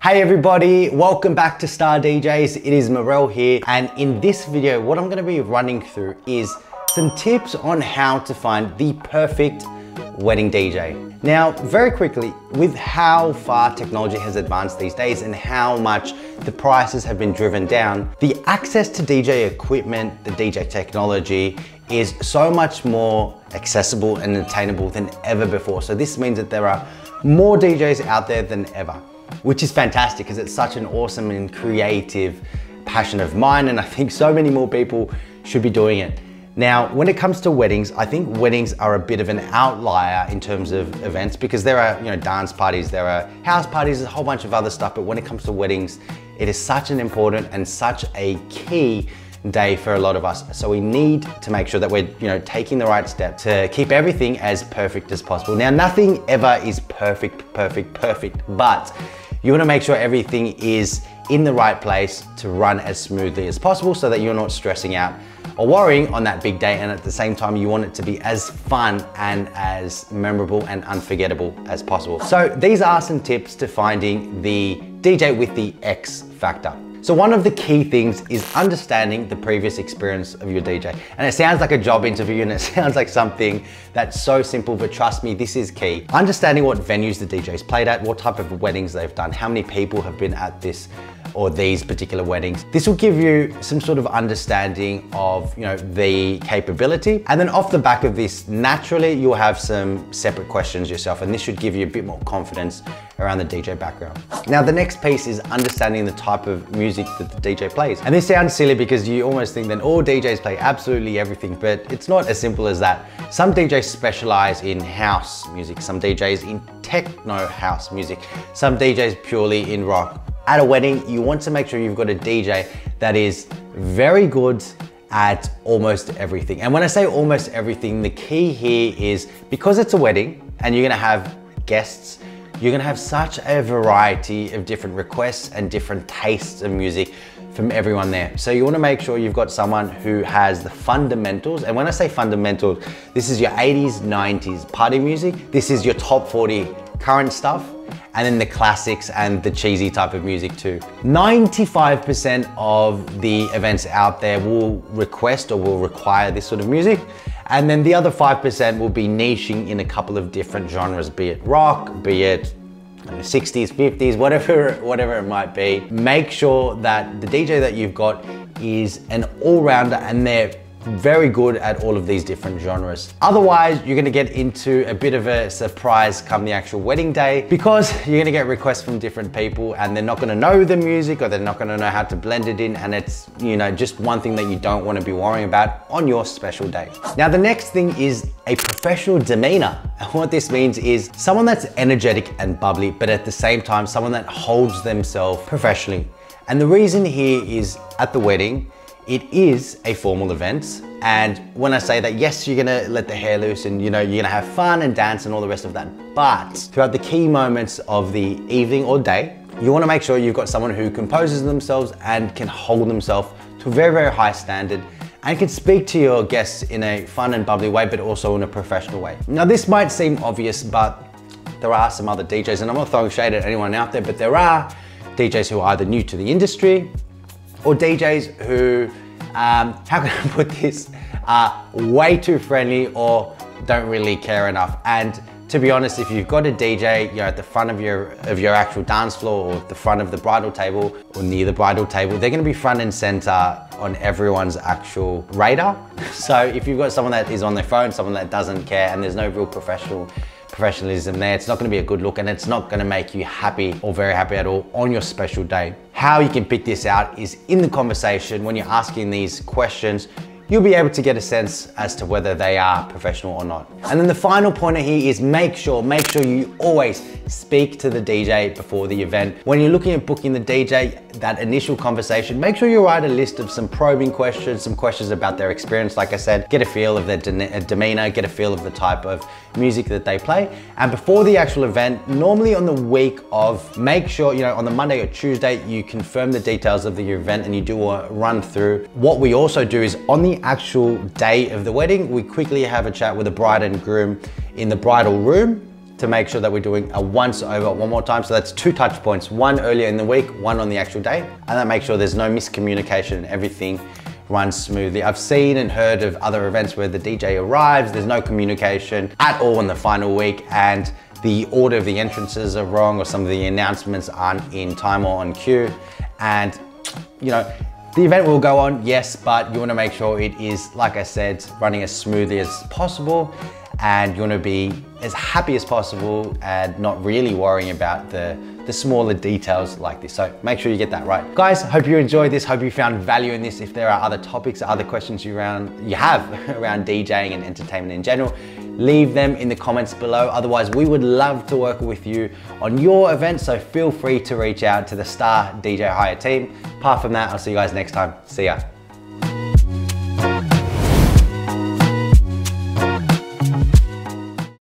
Hey everybody, welcome back to Star DJs. It is Morel here, and in this video what I'm going to be running through is some tips on how to find the perfect wedding DJ. Now, very quickly, with how far technology has advanced these days and how much the prices have been driven down, the access to DJ equipment, the DJ technology is so much more accessible and attainable than ever before. So this means that there are more DJs out there than ever, which is fantastic because it's such an awesome and creative passion of mine, and I think so many more people should be doing it. Now, when it comes to weddings, I think weddings are a bit of an outlier in terms of events because there are, dance parties, there are house parties, a whole bunch of other stuff, but when it comes to weddings, it is such an important and such a key day for a lot of us. So we need to make sure that we're, taking the right step to keep everything as perfect as possible. Now, nothing ever is perfect, but you want to make sure everything is in the right place to run as smoothly as possible so that you're not stressing out or worrying on that big day, and at the same time you want it to be as fun and as memorable and unforgettable as possible. So these are some tips to finding the DJ with the X factor. So one of the key things is understanding the previous experience of your DJ. And it sounds like a job interview and it sounds like something that's so simple, but trust me, this is key. Understanding what venues the DJ's played at, what type of weddings they've done, how many people have been at this or these particular weddings. This will give you some sort of understanding of, the capability. And then off the back of this, naturally, you'll have some separate questions yourself, and this should give you a bit more confidence around the DJ background. Now, the next piece is understanding the type of music that the DJ plays. And this sounds silly because you almost think that all DJs play absolutely everything, but it's not as simple as that. Some DJs specialize in house music, some DJs in techno house music, some DJs purely in rock. At a wedding, you want to make sure you've got a DJ that is very good at almost everything. And when I say almost everything, the key here is because it's a wedding and you're gonna have guests, you're gonna have such a variety of different requests and different tastes of music from everyone there. So you wanna make sure you've got someone who has the fundamentals. And when I say fundamentals, this is your 80s, 90s party music. This is your top 40 current stuff, and then the classics and the cheesy type of music too. 95% of the events out there will request or will require this sort of music. And then the other 5% will be niching in a couple of different genres, be it rock, be it 60s, 50s, whatever it might be. Make sure that the DJ that you've got is an all-rounder and they're very good at all of these different genres. Otherwise, you're gonna get into a bit of a surprise come the actual wedding day because you're gonna get requests from different people and they're not gonna know the music or they're not gonna know how to blend it in, and it's, just one thing that you don't wanna be worrying about on your special day. Now, the next thing is a professional demeanor. And what this means is someone that's energetic and bubbly, but at the same time, someone that holds themselves professionally. And the reason here is at the wedding, it is a formal event. And when I say that, yes, you're gonna let the hair loose and you're gonna have fun and dance and all the rest of that. But throughout the key moments of the evening or day, you wanna make sure you've got someone who composes themselves and can hold themselves to a very, very high standard and can speak to your guests in a fun and bubbly way, but also in a professional way. Now, this might seem obvious, but there are some other DJs, and I'm not throwing shade at anyone out there, but there are DJs who are either new to the industry or DJs who, how can I put this, are way too friendly or don't really care enough. And to be honest, if you've got a DJ, at the front of your actual dance floor or the front of the bridal table or near the bridal table, they're gonna be front and center on everyone's actual radar. So if you've got someone that is on their phone, someone that doesn't care, and there's no real professionalism there, it's not gonna be a good look and it's not gonna make you happy or very happy at all on your special day. How you can pick this out is in the conversation. When you're asking these questions, you'll be able to get a sense as to whether they are professional or not. And then the final pointer here is make sure you always speak to the DJ before the event. When you're looking at booking the DJ, that initial conversation, make sure you write a list of some probing questions, some questions about their experience. Like I said, get a feel of their demeanor, get a feel of the type of music that they play. And before the actual event, normally on the week of, make sure, on the Monday or Tuesday, you confirm the details of the event and you do a run through. What we also do is on the actual day of the wedding, we quickly have a chat with the bride and groom in the bridal room to make sure that we're doing a once over one more time. So that's 2 touch points, one earlier in the week, one on the actual day, and that makes sure there's no miscommunication and everything runs smoothly. I've seen and heard of other events where the DJ arrives, there's no communication at all in the final week, and the order of the entrances are wrong, or some of the announcements aren't in time or on cue. And you know, the event will go on, yes, but you want to make sure it is, like I said, running as smoothly as possible, and you want to be as happy as possible and not really worrying about the smaller details like this. So make sure you get that right. Guys, hope you enjoyed this. Hope you found value in this. If there are other topics or other questions you have around DJing and entertainment in general, leave them in the comments below. Otherwise, we would love to work with you on your event. So feel free to reach out to the Star DJ Hire team. Apart from that, I'll see you guys next time. See ya.